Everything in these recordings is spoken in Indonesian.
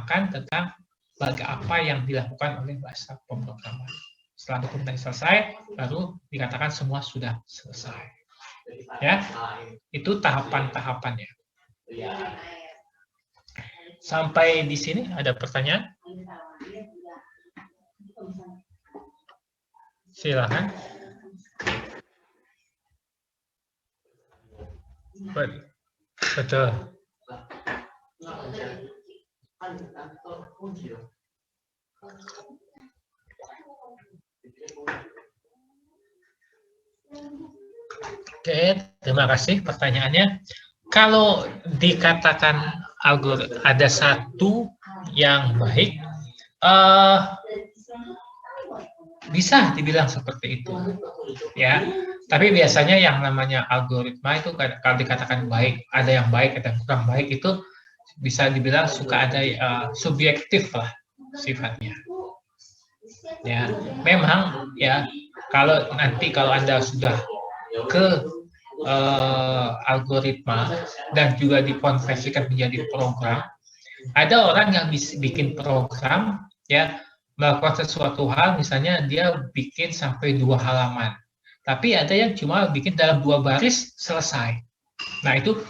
menerangkan tentang apa yang dilakukan oleh bahasa pemrograman. Setelah dokumentasi selesai, baru dikatakan semua sudah selesai. Ya, itu tahapan-tahapannya. Sampai di sini ada pertanyaan? Silakan. Betul. Oke, terima kasih pertanyaannya. Kalau dikatakan ada satu yang baik, bisa dibilang seperti itu, ya. Tapi biasanya yang namanya algoritma itu kalau dikatakan baik, ada yang baik, ada yang kurang baik, itu bisa dibilang suka ada subjektif lah sifatnya. Ya, memang ya kalau Anda sudah ke algoritma dan juga dikonversikan menjadi program, ada orang yang bikin program ya melakukan sesuatu hal, misalnya dia bikin sampai 2 halaman, tapi ada yang cuma bikin dalam 2 baris selesai. Nah itu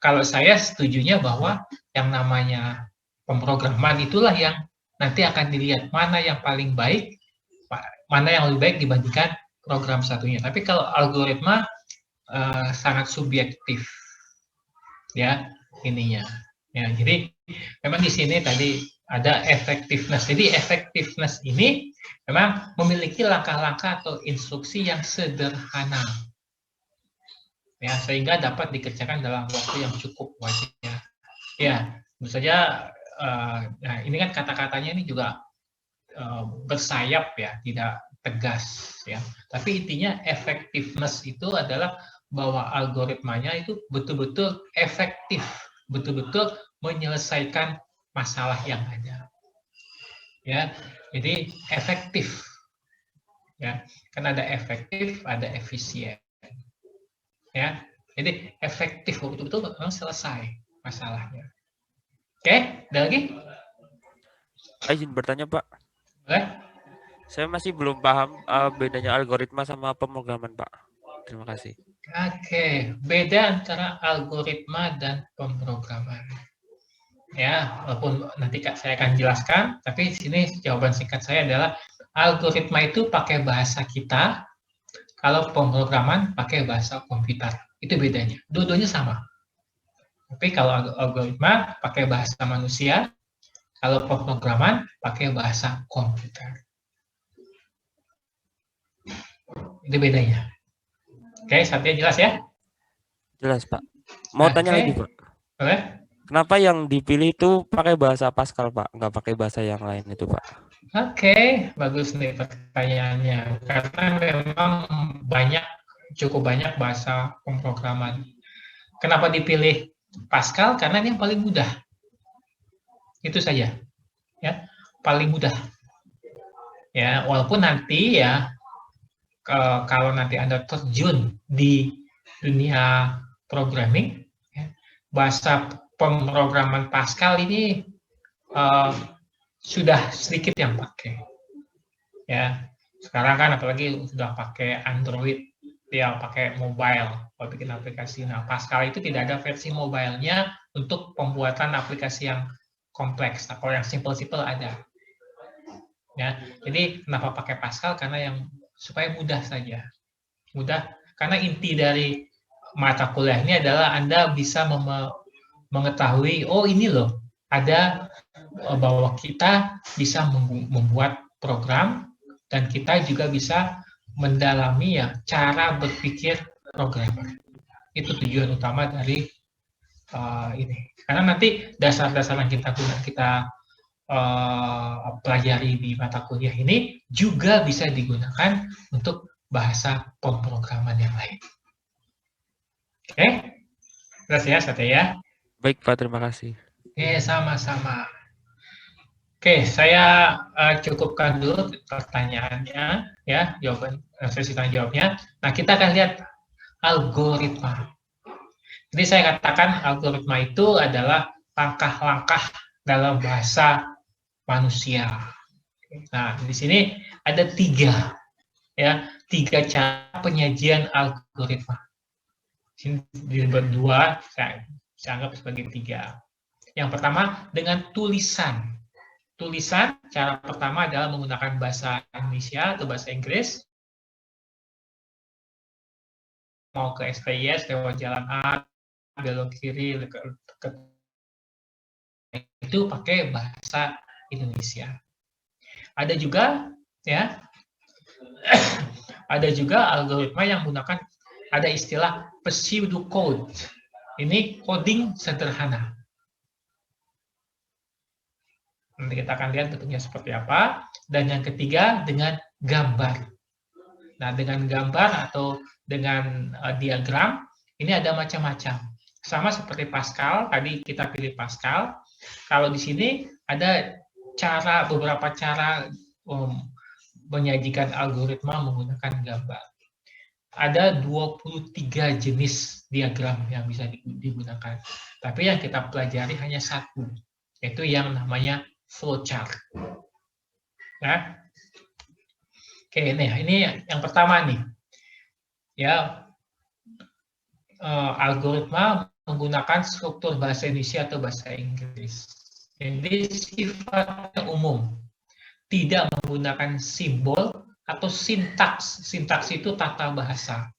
kalau saya setujunya bahwa yang namanya pemrograman itulah yang nanti akan dilihat mana yang paling baik, mana yang lebih baik dibandingkan program satunya. Tapi kalau algoritma sangat subjektif ya ininya. Ya, jadi memang di sini tadi ada effectiveness. Jadi effectiveness ini memang memiliki langkah-langkah atau instruksi yang sederhana. Ya, sehingga dapat dikerjakan dalam waktu yang cukup wajar. Ya, tentu saja nah ini kan kata-katanya ini juga bersayap ya, tidak tegas ya. Tapi intinya effectiveness itu adalah bahwa algoritmanya itu betul-betul efektif, betul-betul menyelesaikan masalah yang ada. Ya, jadi efektif. Ya, kan ada efektif, ada efisien. Ya, jadi efektif betul-betul memang selesai masalahnya. Oke, ada lagi? Izin bertanya, Pak. Boleh? Saya masih belum paham bedanya algoritma sama pemrograman, Pak. Terima kasih. Oke, beda antara algoritma dan pemrograman. Ya, walaupun nanti saya akan jelaskan, tapi di sini jawaban singkat saya adalah algoritma itu pakai bahasa kita, kalau pemrograman pakai bahasa komputer. Itu bedanya. Dua-duanya sama. Tapi kalau algoritma pakai bahasa manusia, kalau pemrograman pakai bahasa komputer. Itu bedanya. Oke, Satya jelas ya? Jelas, Pak. Mau tanya lagi, Pak. Boleh? Kenapa yang dipilih itu pakai bahasa Pascal, Pak? Nggak pakai bahasa yang lain itu, Pak? Oke, bagus nih pertanyaannya. Karena memang cukup banyak bahasa pemrograman. Kenapa dipilih Pascal? Karena ini yang paling mudah. Itu saja. Ya, paling mudah. Ya, walaupun nanti ya kalau nanti Anda terjun di dunia programming, ya, bahasa pemrograman Pascal ini sudah sedikit yang pakai. Ya, sekarang kan apalagi sudah pakai Android, dia pakai mobile kalau bikin aplikasi. Nah, Pascal itu tidak ada versi mobile-nya untuk pembuatan aplikasi yang kompleks. Nah, kalau yang simple-simple ada. Ya, jadi kenapa pakai Pascal? Karena yang supaya mudah saja. Mudah, karena inti dari mata kuliah ini adalah Anda bisa mengetahui, oh ini loh, ada bahwa kita bisa membuat program dan kita juga bisa mendalami ya cara berpikir programmer. Itu tujuan utama dari ini. Karena nanti dasar-dasar yang kita pelajari di mata kuliah ini juga bisa digunakan untuk bahasa pemrograman yang lain. Oke, jelas ya, Satya ya? Baik, Pak. Terima kasih. Oke, sama-sama. Oke, saya cukupkan dulu pertanyaannya, ya, jawaban sesi tanya jawabnya. Nah, kita akan lihat algoritma. Jadi saya katakan algoritma itu adalah langkah-langkah dalam bahasa manusia. Nah, di sini ada tiga cara penyajian algoritma. Ini berdua saya anggap sebagai tiga. Yang pertama dengan tulisan. Tulisan, cara pertama adalah menggunakan bahasa Indonesia atau bahasa Inggris. Mau ke STIS lewat jalan A, belok kiri, itu pakai bahasa Indonesia. Ada juga ada juga algoritma yang menggunakan ada istilah pseudocode. Ini coding sederhana. Nanti kita akan lihat bentuknya seperti apa. Dan yang ketiga dengan gambar. Nah, dengan gambar atau dengan diagram, ini ada macam-macam. Sama seperti Pascal, tadi kita pilih Pascal. Kalau di sini ada beberapa cara menyajikan algoritma menggunakan gambar. Ada 23 jenis diagram yang bisa digunakan. Tapi yang kita pelajari hanya satu, yaitu yang namanya flowchart. Nah, oke, ini yang pertama nih. Ya, algoritma menggunakan struktur bahasa Indonesia atau bahasa Inggris. Jadi sifatnya umum, tidak menggunakan simbol atau sintaks. Sintaks itu tata bahasa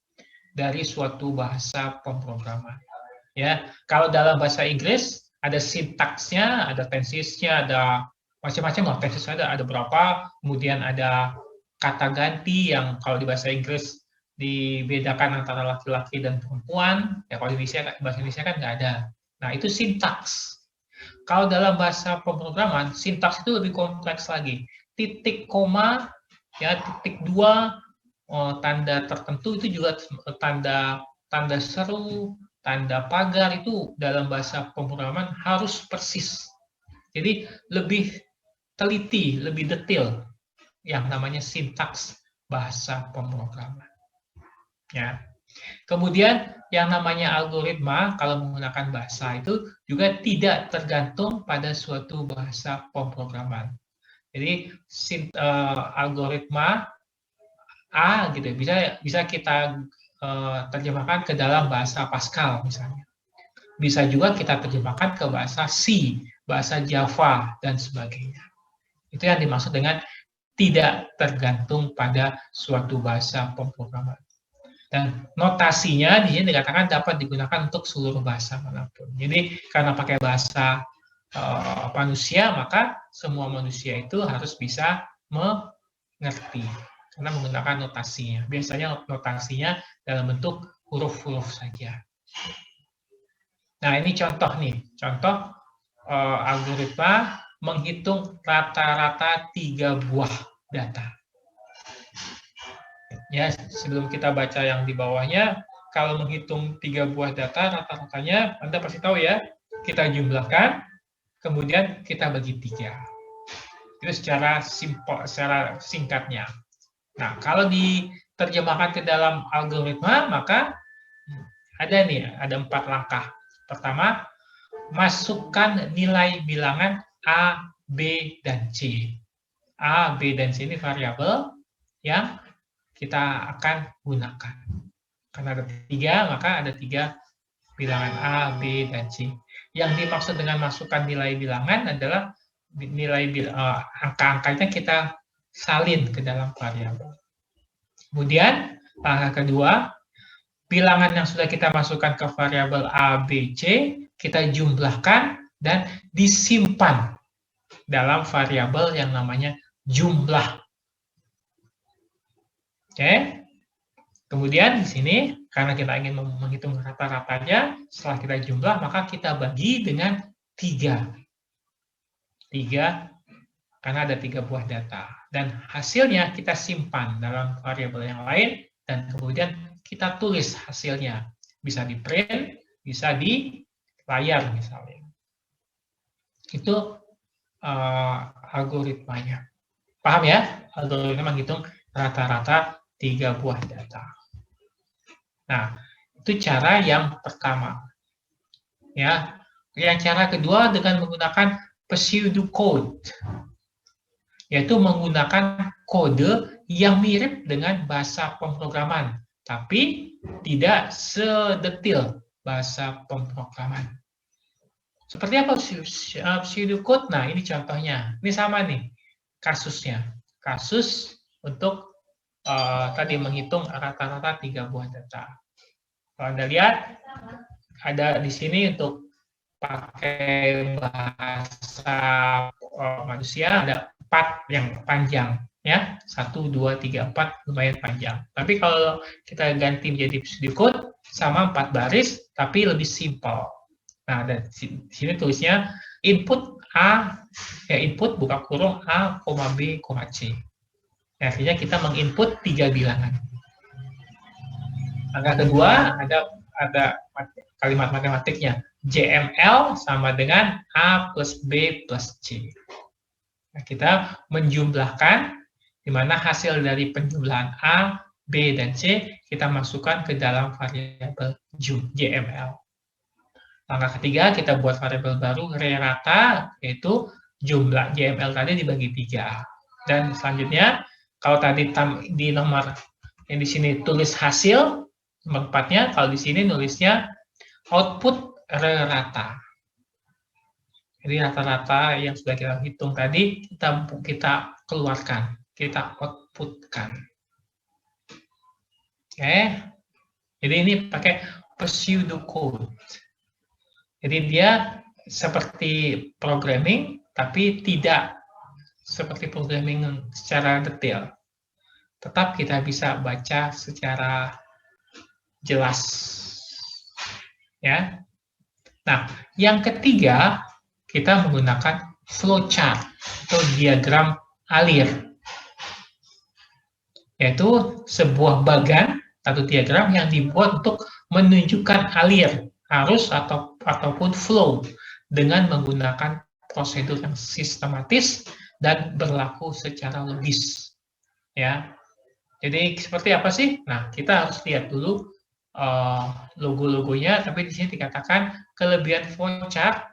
dari suatu bahasa pemrograman. Ya, kalau dalam bahasa Inggris ada sintaksnya, ada tensisnya, ada macam-macam. Tensis ada berapa, kemudian ada kata ganti yang kalau di bahasa Inggris dibedakan antara laki-laki dan perempuan. Ya, kalau di bahasa Indonesia kan nggak ada. Nah, itu sintaks. Kalau dalam bahasa pemrograman, sintaks itu lebih kompleks lagi. Titik koma, ya, titik dua, tanda tertentu itu juga tanda seru, tanda pagar itu dalam bahasa pemrograman harus persis. Jadi lebih teliti, lebih detail yang namanya sintaks bahasa pemrograman. Ya. Kemudian yang namanya algoritma kalau menggunakan bahasa itu juga tidak tergantung pada suatu bahasa pemrograman. Jadi algoritma A gitu bisa kita terjemahkan ke dalam bahasa Pascal misalnya. Bisa juga kita terjemahkan ke bahasa C, bahasa Java dan sebagainya. Itu yang dimaksud dengan tidak tergantung pada suatu bahasa pemrograman. Dan notasinya di sini dikatakan dapat digunakan untuk seluruh bahasa manapun. Jadi karena pakai bahasa manusia, maka semua manusia itu harus bisa mengerti karena menggunakan notasinya. Biasanya notasinya dalam bentuk huruf-huruf saja. Nah, ini contoh nih, contoh algoritma menghitung rata-rata 3 buah data. Ya, sebelum kita baca yang di bawahnya, kalau menghitung 3 buah data, rata-ratanya Anda pasti tahu ya, kita jumlahkan, kemudian kita bagi 3. Itu secara singkatnya. Nah, kalau diterjemahkan ke dalam algoritma, maka ada 4 langkah. Pertama, masukkan nilai bilangan A, B, dan C. A, B, dan C ini variabel yang kita akan gunakan. Karena ada 3, maka ada 3 bilangan A, B, dan C. Yang dimaksud dengan masukkan nilai bilangan adalah nilai angka-angkanya kita salin ke dalam variabel. Kemudian, langkah kedua, bilangan yang sudah kita masukkan ke variabel A, B, C, kita jumlahkan dan disimpan dalam variabel yang namanya jumlah. Oke. Kemudian di sini, karena kita ingin menghitung rata-ratanya, setelah kita jumlah, maka kita bagi dengan 3. 3, karena ada 3 buah data. Dan hasilnya kita simpan dalam variabel yang lain, dan kemudian kita tulis hasilnya. Bisa di print, bisa di layar misalnya. Itu algoritmanya. Paham ya? Algoritma menghitung rata-rata 3 buah data. Nah, itu cara yang pertama. Ya. Yang cara kedua dengan menggunakan pseudocode, yaitu menggunakan kode yang mirip dengan bahasa pemrograman, tapi tidak sedetil bahasa pemrograman. Seperti apa pseudocode? Nah, ini contohnya. Ini sama nih kasusnya. Kasus untuk tadi menghitung rata-rata 3 buah data. Kalau Anda lihat, ada di sini untuk pakai bahasa manusia, ada 4 yang panjang. Ya, 1, 2, 3, 4 lumayan panjang. Tapi kalau kita ganti menjadi pseudocode, sama 4 baris, tapi lebih simpel. Nah, di sini tulisnya input A, input buka kurung A, B, C. Artinya kita menginput 3 bilangan. Langkah kedua, ada kalimat matematiknya. JML sama dengan A plus B plus C. Nah, kita menjumlahkan, di mana hasil dari penjumlahan A, B, dan C, kita masukkan ke dalam variabel JML. Langkah ketiga, kita buat variabel baru re-rata, yaitu jumlah JML tadi dibagi 3. Dan selanjutnya, kalau tadi di nomor yang di sini tulis hasil, nomor 4-nya, kalau di sini nulisnya output re-rata. Jadi rata-rata yang sudah kita hitung tadi, kita keluarkan, kita outputkan. Oke, jadi ini pakai pseudocode. Jadi dia seperti programming, tapi tidak seperti programming secara detail. Tetap kita bisa baca secara jelas. Ya. Nah, yang ketiga, kita menggunakan flowchart atau diagram alir. Yaitu sebuah bagan atau diagram yang dibuat untuk menunjukkan alir, arus ataupun flow dengan menggunakan prosedur yang sistematis dan berlaku secara logis. Ya, jadi seperti apa sih? Nah, kita harus lihat dulu logo-logonya. Tapi di sini dikatakan kelebihan flowchart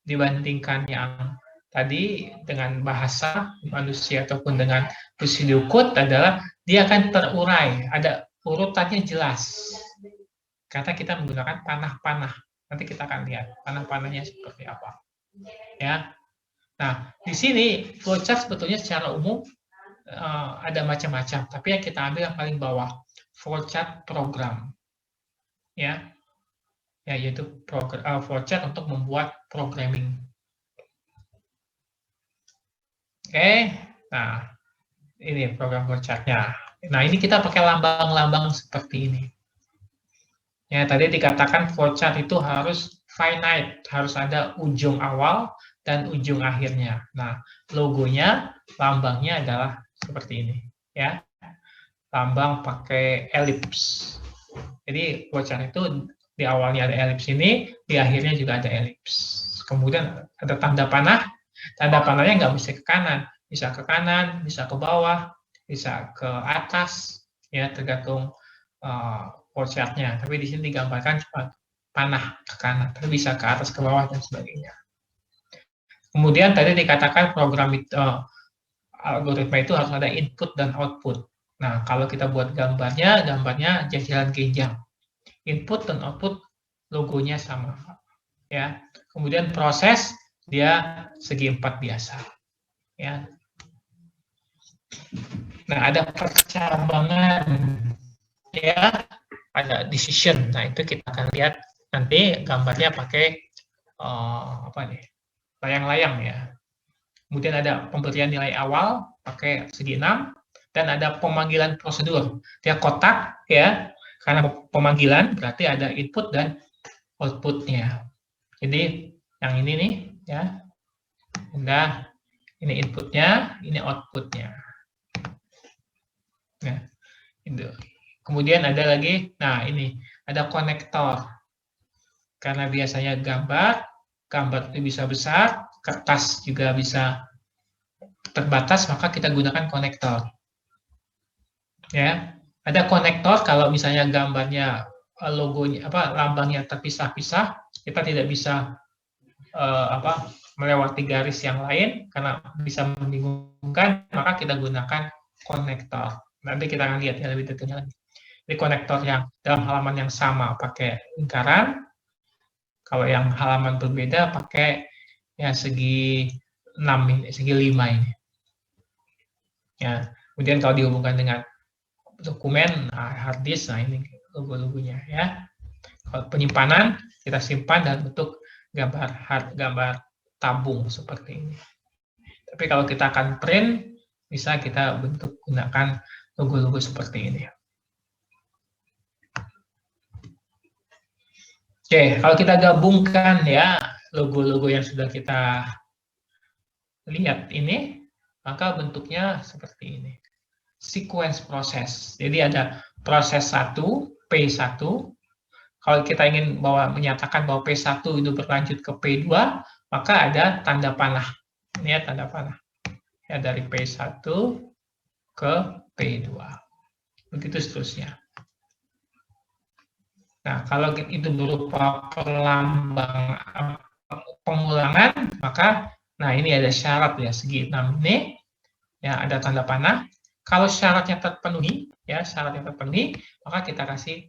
dibandingkan yang tadi dengan bahasa manusia ataupun dengan pseudocode adalah dia akan terurai, ada urutannya jelas. Karena kita menggunakan panah-panah. Nanti kita akan lihat panah-panahnya seperti apa. Ya. Nah, di sini flowchart sebetulnya secara umum ada macam-macam, tapi yang kita ambil yang paling bawah, flowchart program. Ya. Ya, yaitu flowchart untuk membuat programming. Oke. Nah, ini program flowchart-nya. Nah, ini kita pakai lambang-lambang seperti ini. Ya, tadi dikatakan flowchart itu harus finite, harus ada ujung awal dan ujung akhirnya. Nah, logonya, lambangnya adalah seperti ini, ya. Lambang pakai elips. Jadi flowchart itu di awalnya ada elips ini, di akhirnya juga ada elips. Kemudian ada tanda panah. Tanda panahnya nggak bisa ke kanan, bisa ke bawah, bisa ke atas, ya tergantung flowchart-nya. Tapi di sini digambarkan cuma panah ke kanan, tapi bisa ke atas, ke bawah, dan sebagainya. Kemudian tadi dikatakan program itu, algoritma itu harus ada input dan output. Nah, kalau kita buat gambarnya jajaran genjang. Input dan output logonya sama. Ya. Kemudian proses dia segi 4 biasa. Ya. Nah, ada percabangan, ya, ada decision. Nah, itu kita akan lihat nanti gambarnya pakai layang-layang, ya. Kemudian ada pemberian nilai awal pakai segi 6, dan ada pemanggilan prosedur. Dia kotak, ya, karena pemanggilan berarti ada input dan outputnya. Jadi yang ini nih, ya, udah, ini inputnya, ini outputnya. Nah, itu. Kemudian ada lagi, nah ini ada konektor. Karena biasanya gambar itu bisa besar, kertas juga bisa terbatas, maka kita gunakan konektor. Ya, ada konektor kalau misalnya gambarnya, logonya, lambangnya terpisah-pisah, kita tidak bisa melewati garis yang lain karena bisa membingungkan, maka kita gunakan konektor. Nanti kita akan lihat ya lebih detailnya lagi. Jadi konektor yang dalam halaman yang sama pakai lingkaran, kalau yang halaman berbeda pakai ya segi 6 ini, segi 5 ini. Ya, kemudian kalau dihubungkan dengan dokumen, hard disk, nah ini logo-logonya ya. Kalau penyimpanan kita simpan dalam bentuk gambar tabung seperti ini. Tapi kalau kita akan print, bisa kita bentuk gunakan logo-logo seperti ini. Oke, kalau kita gabungkan ya logo-logo yang sudah kita lihat ini, maka bentuknya seperti ini. Sequence proses. Jadi ada proses 1, P1. Kalau kita ingin menyatakan bahwa P1 itu berlanjut ke P2, maka ada tanda panah. Ini ya tanda panah. Ya, dari P1 ke P2. Begitu seterusnya. Nah, kalau itu berupa perlambang pengulangan, maka nah ini ada syarat ya, segi 6 ini. Ya, ada tanda panah. Kalau syaratnya terpenuhi, maka kita kasih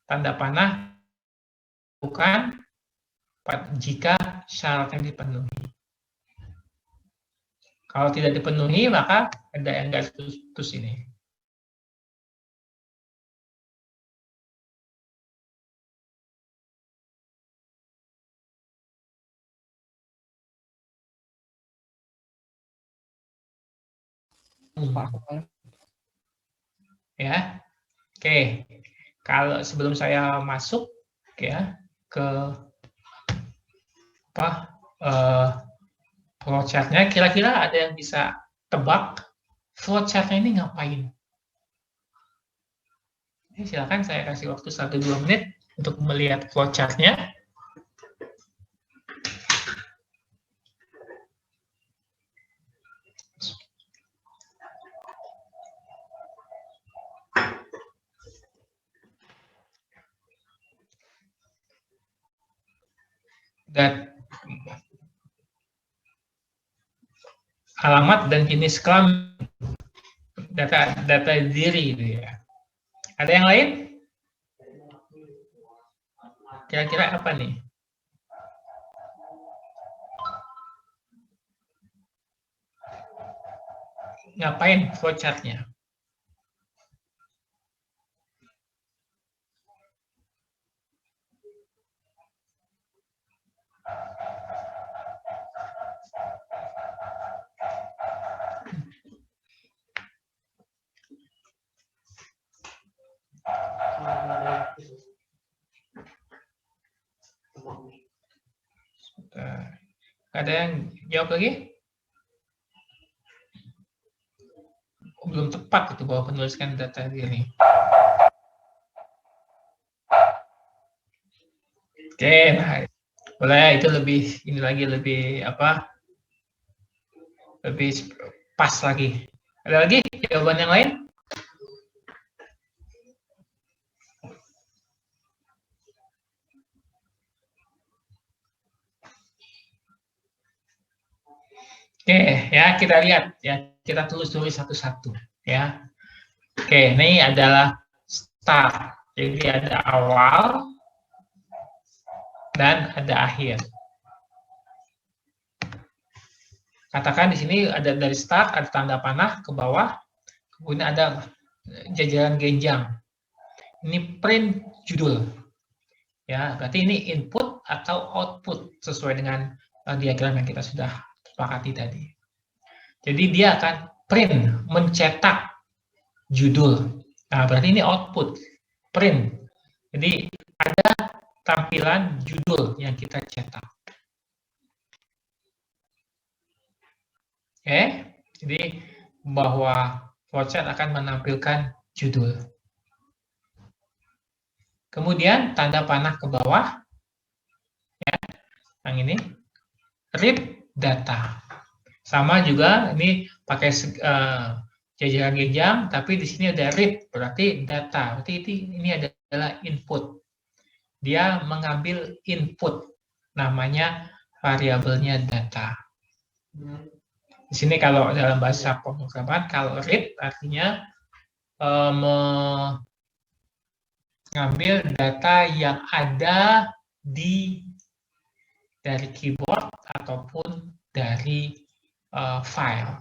tanda panah bukan jika syaratnya dipenuhi. Kalau tidak dipenuhi, maka ada yang garis putus ini. Ya, oke. Kalau sebelum saya masuk ya ke flowchartnya, kira-kira ada yang bisa tebak flowchartnya ini ngapain? Silakan saya kasih waktu 1-2 menit untuk melihat flowchartnya. Dan alamat dan jenis kelamin data diri itu ya. Ada yang lain? Kira-kira apa nih? Ngapain flowchartnya? Ada yang jawab lagi? Belum tepat itu bahwa penuliskan data diri. Oke, nah boleh itu lebih ini lagi lebih apa? Lebih pas lagi. Ada lagi jawaban yang lain? Oke, ya kita lihat ya, kita tulis satu-satu ya. Oke, ini adalah start. Jadi ada awal dan ada akhir. Katakan di sini ada dari start, ada tanda panah ke bawah, kemudian ada jajaran genjang. Ini print judul. Ya, berarti ini input atau output sesuai dengan diagram yang kita sudah sepakati tadi. Jadi dia akan print, mencetak judul. Nah, berarti ini output, print. Jadi ada tampilan judul yang kita cetak. Oke, jadi bahwa flowchart akan menampilkan judul. Kemudian tanda panah ke bawah, ya, yang ini, read data. Sama juga ini pakai jajaran genjang, tapi di sini ada read, berarti data. Berarti ini adalah input. Dia mengambil input, namanya variabelnya data. Di sini kalau dalam bahasa pemrograman, kalau read artinya mengambil data yang ada dari keyboard ataupun dari file.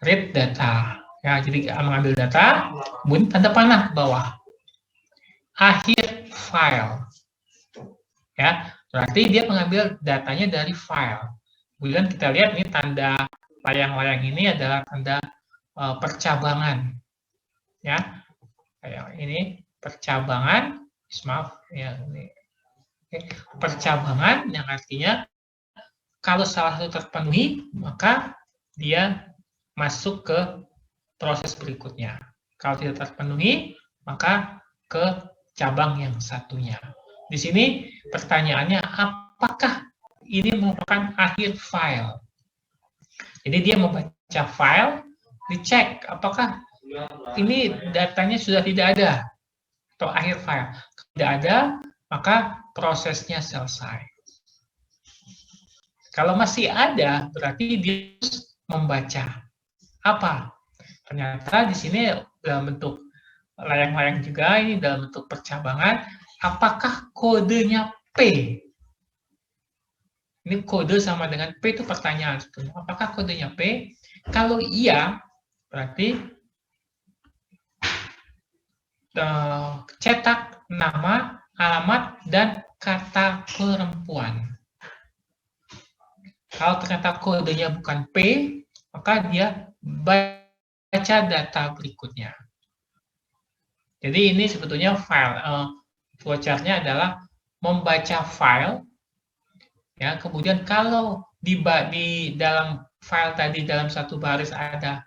Read data. Ya, jadi mengambil data, kemudian tanda panah ke bawah. Akhir file. Ya, berarti dia mengambil datanya dari file. Kemudian kita lihat ini tanda layang-layang ini adalah tanda percabangan. Ya, kayak ini percabangan. Maaf, ya ini. Oke. Percabangan yang artinya kalau salah satu terpenuhi, maka dia masuk ke proses berikutnya. Kalau tidak terpenuhi, maka ke cabang yang satunya. Di sini pertanyaannya, apakah ini merupakan akhir file? Jadi dia membaca file, dicek apakah ini datanya sudah tidak ada atau akhir file. Tidak ada, maka prosesnya selesai. Kalau masih ada, berarti dia harus membaca. Apa? Ternyata di sini dalam bentuk layang-layang juga, ini dalam bentuk percabangan. Apakah kodenya P? Ini kode sama dengan P itu pertanyaan. Apakah kodenya P? Kalau iya, berarti cetak nama, alamat, dan kata perempuan. Kalau ternyata kodenya bukan P, maka dia baca data berikutnya. Jadi ini sebetulnya file. Flowchart-nya adalah membaca file. Ya, kemudian kalau di dalam file tadi dalam satu baris ada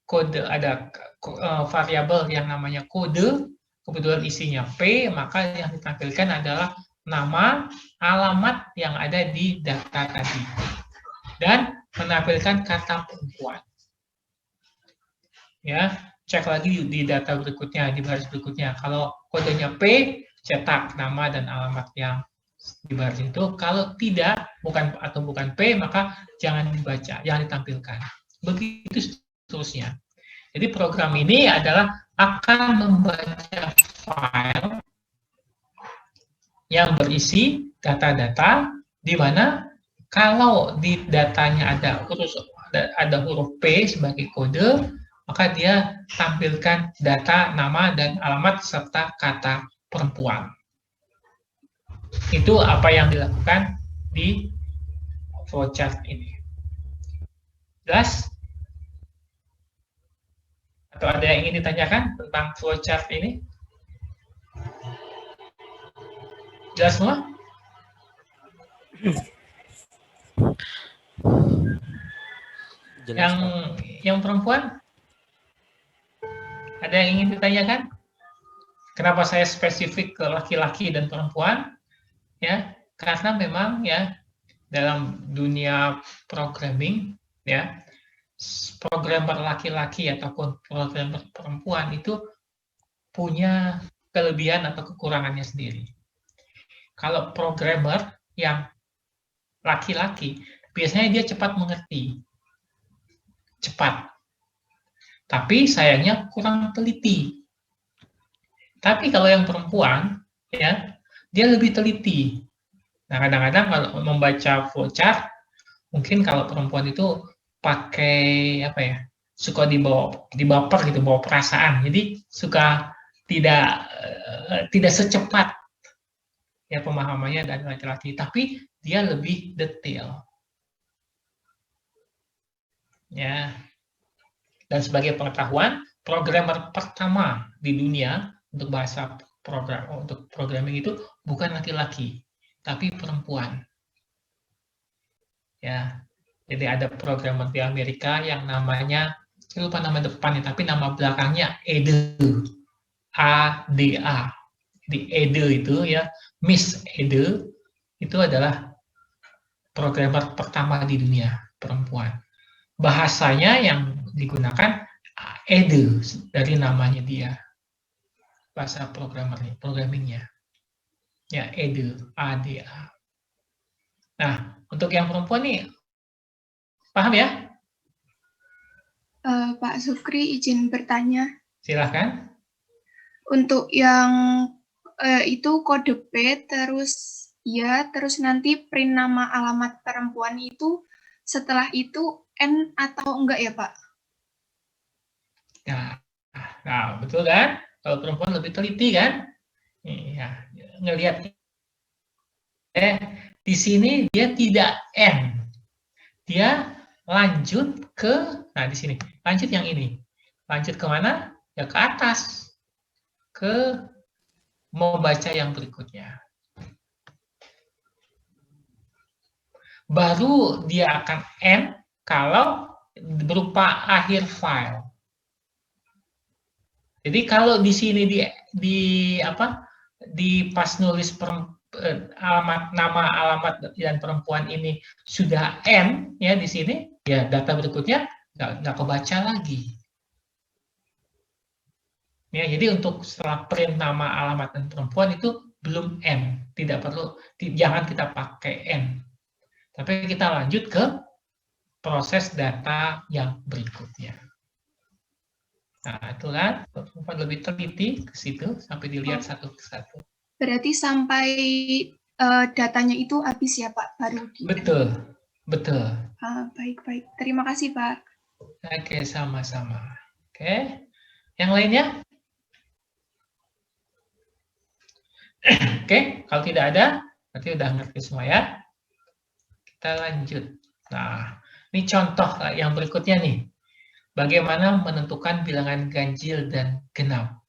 kode, ada variabel yang namanya kode, kebetulan isinya P, maka yang ditampilkan adalah nama, alamat yang ada di data tadi. Dan menampilkan kata perempuan. Ya, cek lagi di data berikutnya, di baris berikutnya. Kalau kodenya P, cetak nama dan alamat yang di baris itu. Kalau tidak, bukan P, maka jangan dibaca, jangan ditampilkan. Begitu seterusnya. Jadi program ini adalah akan membaca file yang berisi data-data di mana kalau di datanya ada huruf P sebagai kode, maka dia tampilkan data, nama, dan alamat serta kata perempuan. Itu apa yang dilakukan di flowchart ini. Jelas? Atau ada yang ingin ditanyakan tentang flowchart ini? Jelas semua? Jelas, yang perempuan? Ada yang ingin ditanyakan? Kenapa saya spesifik ke laki-laki dan perempuan? Ya, karena memang ya dalam dunia programming ya, programmer laki-laki ataupun programmer perempuan itu punya kelebihan atau kekurangannya sendiri. Kalau programmer yang laki-laki, biasanya dia cepat mengerti. Cepat. Tapi sayangnya kurang teliti. Tapi kalau yang perempuan, ya, dia lebih teliti. Nah, kadang-kadang kalau membaca flowchart, mungkin kalau perempuan itu pakai apa ya, suka dibaper gitu, bawa perasaan. Jadi suka tidak secepat ya pemahamannya dari laki-laki, tapi dia lebih detail. Ya. Dan sebagai pengetahuan, programmer pertama di dunia untuk bahasa untuk programming itu bukan laki-laki, tapi perempuan. Ya. Jadi ada programmer di Amerika yang namanya, saya lupa nama depannya, tapi nama belakangnya Ede. A-D-A. Jadi Ede itu ya, Miss Ede itu adalah programmer pertama di dunia, perempuan. Bahasanya yang digunakan Ede dari namanya dia. Bahasa programmingnya. Ya, Ede, A-D-A. Nah, untuk yang perempuan nih, paham ya? Pak Sukri izin bertanya. Silahkan. Untuk yang itu kode P, terus ya, terus nanti print nama alamat perempuan itu, setelah itu N atau enggak ya Pak? Nah, betul kan? Kalau perempuan lebih teliti kan? Iya, ngelihat di sini dia tidak N. Dia lanjut ke, nah di sini, lanjut yang ini. Lanjut ke mana? Ya ke atas. Ke mau baca yang berikutnya. Baru dia akan N kalau berupa akhir file. Jadi kalau di sini di pas nulis nama alamat dan perempuan ini sudah N ya di sini, ya data berikutnya nggak kebaca lagi. Ya, jadi untuk setelah print nama alamat dan perempuan itu belum N, tidak perlu, jangan kita pakai N. Tapi kita lanjut ke proses data yang berikutnya. Nah, itu kan perempuan lebih teliti ke situ sampai dilihat satu ke satu. Berarti sampai datanya itu habis ya Pak, baru di. Betul, betul. Baik. Terima kasih Pak. Oke, sama-sama. Oke, yang lainnya? Oke, kalau tidak ada, berarti udah ngerti semua ya. Kita lanjut. Nah, ini contoh yang berikutnya nih. Bagaimana menentukan bilangan ganjil dan genap.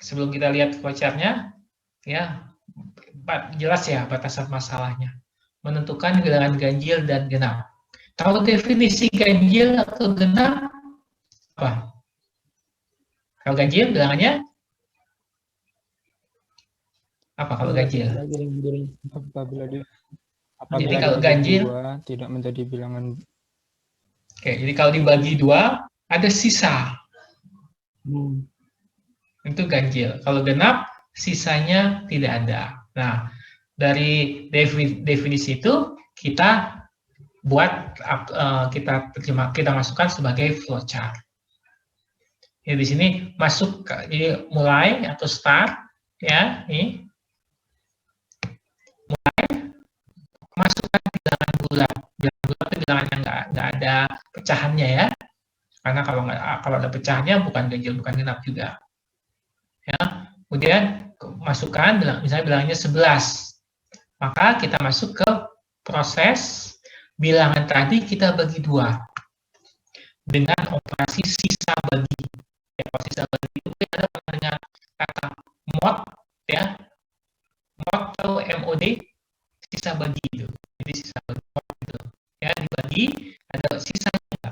Sebelum kita lihat flowchart-nya, ya jelas ya batasan masalahnya. Menentukan bilangan ganjil dan genap. Kalau definisi ganjil atau genap apa? Kalau ganjil bilangannya apa kalau ganjil? Apabila Jadi kalau ganjil dua, tidak menjadi bilangan. Oke, jadi kalau dibagi dua ada sisa. Itu ganjil. Kalau genap sisanya tidak ada. Nah, dari definisi itu kita buat kita masukkan sebagai flowchart. Ya, di sini masuk jadi mulai atau start ya, ini masukkan bilangan bulat. Bilangan bulat itu bilangan yang nggak ada pecahannya ya. Karena kalau ada pecahannya bukan ganjil bukan genap juga. Ya. Kemudian masukkan misalnya bilangnya 11. Maka kita masuk ke proses bilangan tadi kita bagi dua dengan operasi sisa bagi. Ya, kalau sisa bagi itu ada dengan kata mod ya, mod atau mod sisa bagi itu. Jadi sisa bagi mod itu ya dibagi ada sisanya.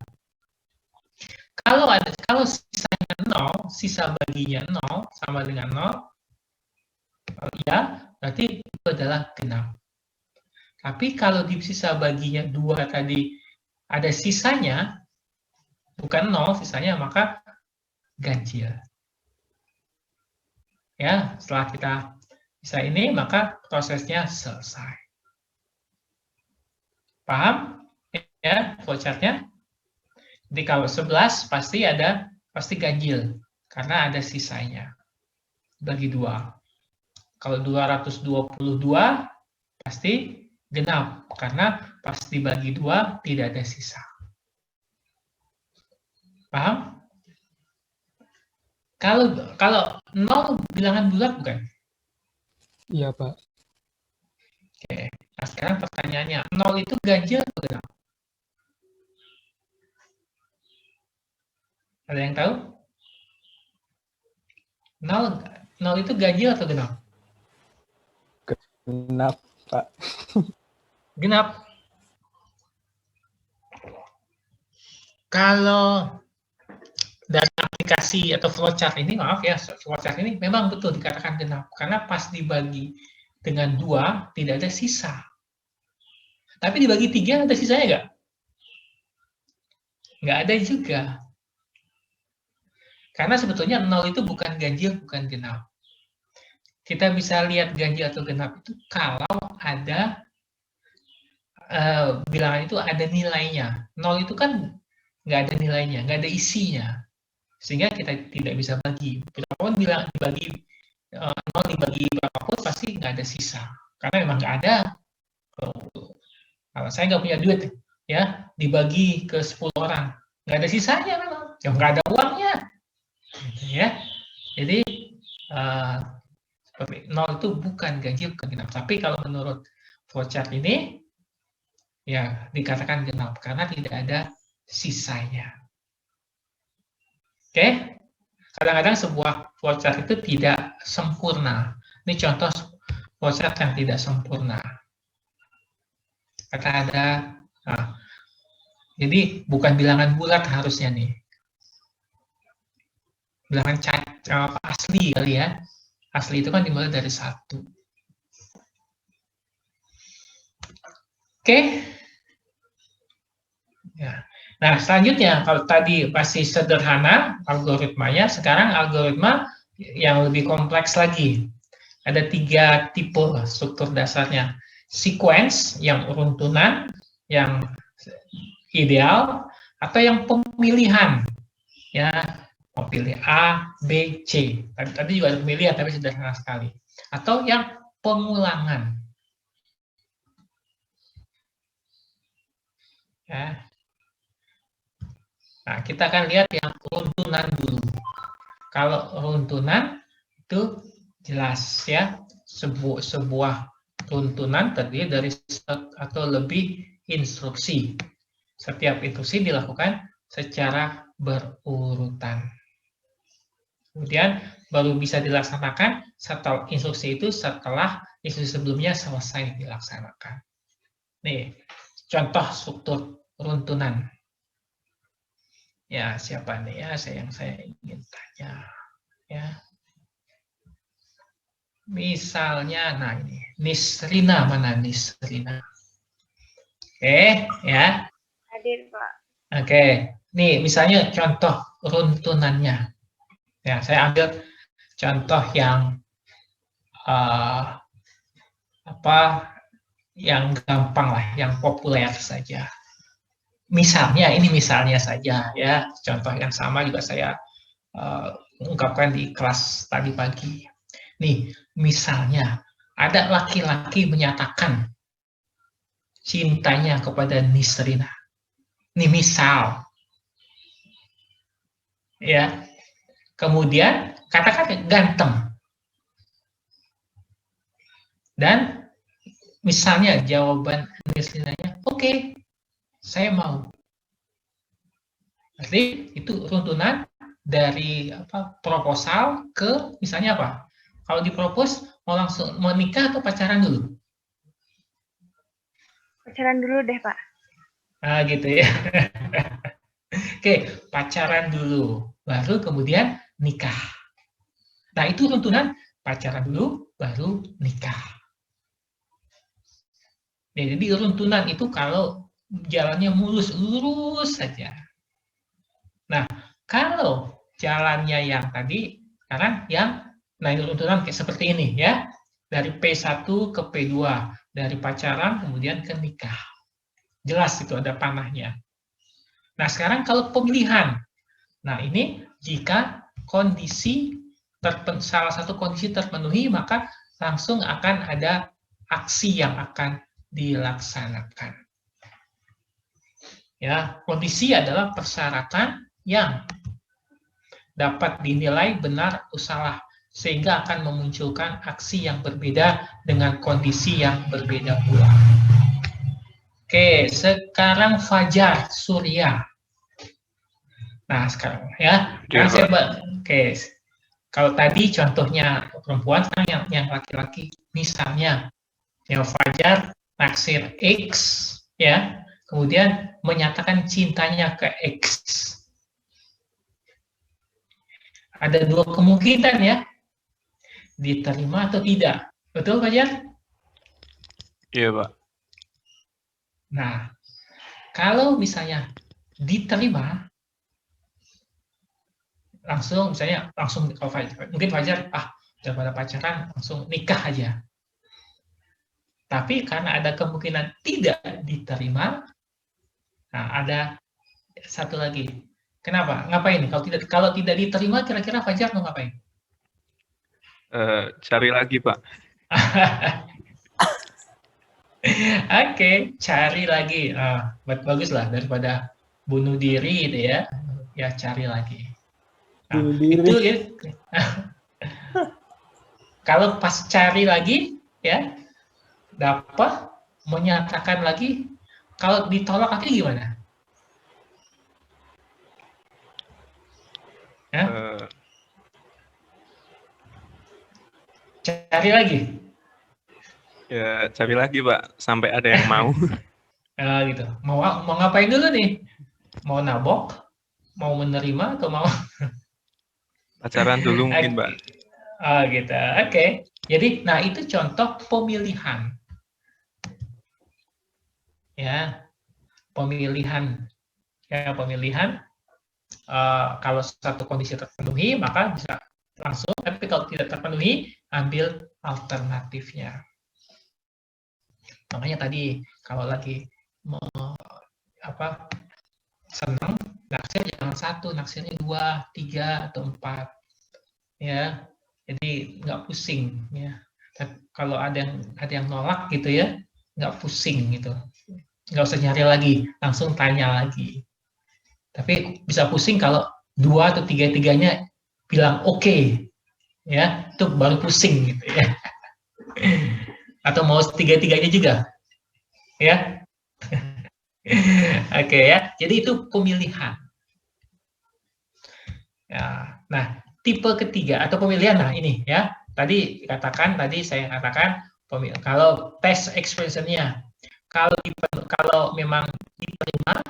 Kalau sisanya 0, sisa baginya 0 sama dengan 0, ya berarti itu adalah genap. Tapi kalau di sisa baginya 2 tadi ada sisanya, bukan 0 sisanya, maka ganjil. Ya, setelah kita bisa ini, maka prosesnya selesai. Paham? Ya, flowchart-nya? Jadi kalau 11 pasti ganjil, karena ada sisanya. Bagi 2. Kalau 222, pasti genap, karena pas dibagi 2 tidak ada sisa. Paham? Kalau 0 bilangan bulat bukan? Iya, Pak. Oke. Nah, sekarang pertanyaannya, 0 itu ganjil atau genap? Ada yang tahu? 0 itu ganjil atau genap? Genap, Pak. Genap. Kalau dari aplikasi atau flowchart ini, maaf ya, flowchart ini memang betul dikatakan genap. Karena pas dibagi dengan 2, tidak ada sisa. Tapi dibagi 3, ada sisanya nggak? Nggak ada juga. Karena sebetulnya 0 itu bukan ganjil, bukan genap. Kita bisa lihat ganjil atau genap itu kalau ada bilangan itu ada nilainya. 0 itu kan nggak ada nilainya, nggak ada isinya. Sehingga kita tidak bisa bagi. Berapapun bilang dibagi 0 dibagi berapapun pasti nggak ada sisa. Karena memang nggak ada. Kalau saya nggak punya duit, ya dibagi ke 10 orang, nggak ada sisanya memang. Ya nggak ada uangnya. Gitu, ya. Jadi 0 itu bukan ganjil, bukan genap. Tapi kalau menurut flowchart ini, ya dikatakan genap karena tidak ada sisanya. Oke? Kadang-kadang sebuah flowchart itu tidak sempurna. Ini contoh flowchart yang tidak sempurna. Kata ada, jadi bukan bilangan bulat harusnya nih. Bilangan asli kali ya. Asli itu kan dimulai dari 1. Oke. Ya. Nah, selanjutnya kalau tadi masih sederhana algoritmanya, sekarang algoritma yang lebih kompleks lagi. Ada 3 tipe struktur dasarnya. Sequence, yang runtunan, yang ideal, atau yang pemilihan. Ya, mau pilih A, B, C. Tadi juga ada pemilihan, tapi sederhana sekali. Atau yang pengulangan. Ya. Nah, kita akan lihat yang runtunan dulu. Kalau runtunan itu jelas ya, sebuah runtunan terdiri dari atau lebih instruksi. Setiap instruksi dilakukan secara berurutan. Kemudian baru bisa dilaksanakan setelah instruksi itu setelah instruksi sebelumnya selesai dilaksanakan. Nih, contoh struktur runtunan. Ya, siapa nih ya yang saya ingin tanya. Ya. Misalnya, nah ini, Nisrina, mana Nisrina? Oke, ya. Hadir, Pak. Oke, nih misalnya contoh runtunannya. Ya, saya ambil contoh yang yang gampang lah, yang populer saja. Misalnya, ini misalnya saja ya, contoh yang sama juga saya ungkapkan di kelas tadi pagi. Nih, misalnya ada laki-laki menyatakan cintanya kepada Nisrina. Ini misal. Ya. Kemudian katakan ganteng. Dan misalnya jawaban Nisrinanya, oke, saya mau. Berarti itu runtunan dari proposal ke misalnya apa? Kalau dipropos mau langsung mau nikah atau pacaran dulu? Pacaran dulu deh, Pak. Nah, gitu ya. Oke, pacaran dulu, baru kemudian nikah. Nah, itu runtunan pacaran dulu, baru nikah. Ya, jadi runtunan itu kalau jalannya mulus, lurus saja. Nah, kalau jalannya yang tadi, sekarang nah ini runtunan kayak seperti ini ya. Dari P1 ke P2, dari pacaran kemudian ke nikah. Jelas itu ada panahnya. Nah, sekarang kalau pemilihan. Nah, ini jika salah satu kondisi terpenuhi, maka langsung akan ada aksi yang akan dilaksanakan. Ya, kondisi adalah persyaratan yang dapat dinilai benar atau salah, sehingga akan memunculkan aksi yang berbeda dengan kondisi yang berbeda pula. Oke, sekarang Fajar Surya. Nah, sekarang ya. Oke. Kalau tadi contohnya perempuan, sekarang yang laki-laki. Misalnya, ya Fajar naksir X, ya, kemudian menyatakan cintanya ke X. Ada 2 kemungkinan ya, diterima atau tidak. Betul, Fajar? Iya, Pak. Nah, kalau misalnya diterima, langsung kalau Fajar, mungkin Fajar daripada pacaran langsung nikah aja. Tapi karena ada kemungkinan tidak diterima, nah ada satu lagi. Kenapa? Ngapain? Kalau tidak diterima, kira-kira Fajar mau ngapain? Cari lagi, Pak. Oke, cari lagi. Bagus lah daripada bunuh diri gitu ya. Ya cari lagi. Nah, Bunuh diri. itu ya. Kalau pas cari lagi, ya dapat menyatakan lagi. Kalau ditolak lagi gimana? Ya? Cari lagi. Ya, cari lagi, Pak, sampai ada yang mau. Gitu. Mau ngapain dulu nih? Mau nabok? Mau menerima atau mau Pacaran dulu mungkin, Pak. gitu. Oke. Jadi, nah itu contoh pemilihan. Ya, pemilihan. Ya, pemilihan. Kalau satu kondisi terpenuhi, maka bisa langsung. Tapi kalau tidak terpenuhi, ambil alternatifnya. Makanya tadi kalau lagi senang, naksir jangan 1, naksirnya 2, 3 atau 4, ya. Jadi nggak pusing, ya. Tapi kalau ada yang nolak gitu ya, nggak pusing gitu, nggak usah nyari lagi, langsung tanya lagi. Tapi bisa pusing kalau 2 atau 3-tiganya bilang oke, ya, itu baru pusing gitu ya. Atau mau 3-tiganya juga, ya. Oke ya, jadi itu pemilihan. Ya, nah, tipe ketiga atau pemilihan, nah ini ya, tadi saya katakan kalau tes expression-nya, kalau memang diterima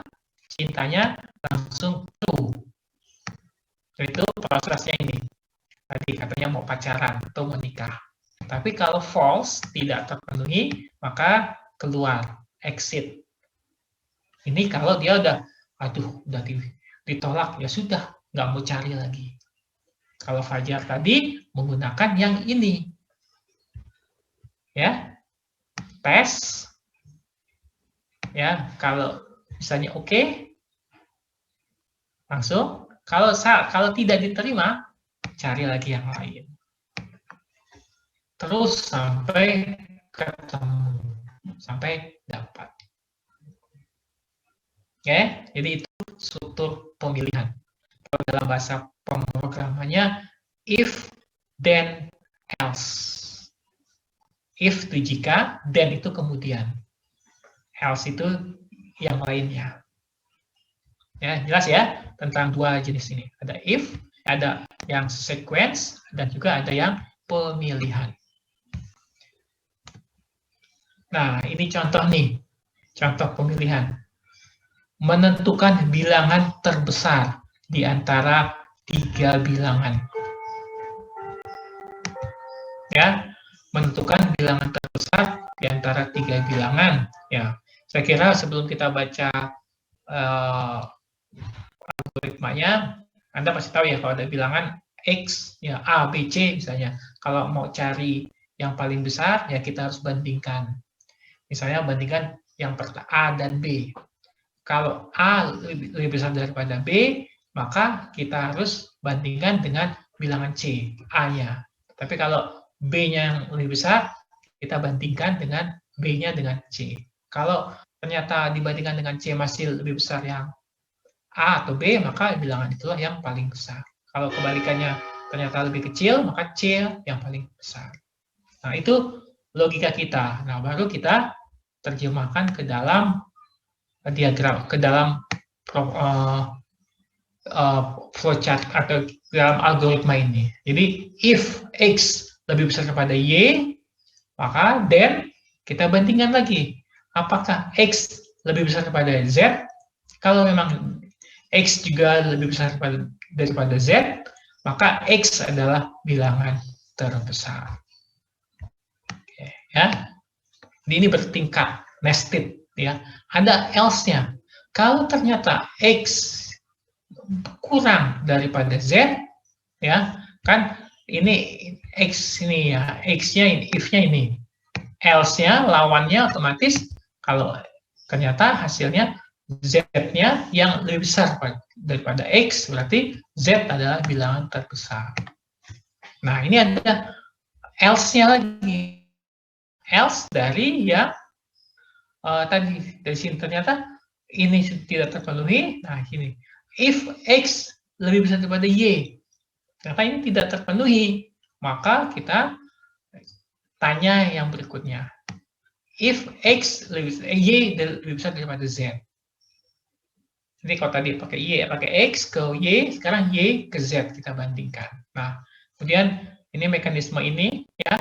cintanya langsung true, itu prosesnya ini. Tadi katanya mau pacaran atau menikah. Tapi kalau false, tidak terpenuhi, maka keluar, exit. Ini kalau dia udah ditolak, ya sudah, nggak mau cari lagi. Kalau Fajar tadi menggunakan yang ini. Ya, tes. Ya, kalau misalnya oke, langsung. Kalau tidak diterima, cari lagi yang lain. Terus sampai ketemu, sampai dapat. Oke, jadi itu struktur pemilihan. Kalau dalam bahasa pemrogramannya if, then, else. If itu jika, then itu kemudian. Else itu yang lainnya. Ya, jelas ya tentang dua jenis ini. Ada if, ada yang sequence, dan juga ada yang pemilihan. Nah, ini contoh nih. Contoh pemilihan. Menentukan bilangan terbesar di antara 3 bilangan. Ya, menentukan bilangan terbesar di antara 3 bilangan. Ya, saya kira sebelum kita baca algoritmanya, Anda pasti tahu ya kalau ada bilangan X, ya A, B, C misalnya. Kalau mau cari yang paling besar, ya kita harus bandingkan. Misalnya bandingkan yang pertama A dan B. Kalau A lebih besar daripada B, maka kita harus bandingkan dengan bilangan C, A-nya. Tapi kalau B-nya yang lebih besar, kita bandingkan dengan B-nya dengan C. Kalau ternyata dibandingkan dengan C masih lebih besar yang A atau B, maka bilangan itulah yang paling besar. Kalau kebalikannya ternyata lebih kecil, maka C yang paling besar. Nah, itu logika kita. Nah, baru kita terjemahkan ke dalam diagram, ke dalam flowchart atau dalam algoritma ini. Jadi, if X lebih besar daripada Y, maka then kita bandingkan lagi. Apakah X lebih besar daripada Z? Kalau memang X juga lebih besar daripada Z, maka X adalah bilangan terbesar. Oke, ya. Ini bertingkat, nested, ya. Ada else-nya. Kalau ternyata X kurang daripada Z, ya, kan ini X ini ya, X-nya ini, if-nya ini. else-nya, lawannya otomatis kalau ternyata hasilnya Z-nya yang lebih besar daripada X, berarti Z adalah bilangan terbesar. Nah, ini ada else-nya lagi. Else dari yang tadi, dari sini ternyata ini tidak terpenuhi. Nah, ini. If X lebih besar daripada Y, ternyata ini tidak terpenuhi, maka kita tanya yang berikutnya. If X Y lebih besar daripada Z. Jadi kalau tadi pakai Y, pakai X ke Y, sekarang Y ke Z kita bandingkan. Nah, kemudian ini mekanisme ini, ya,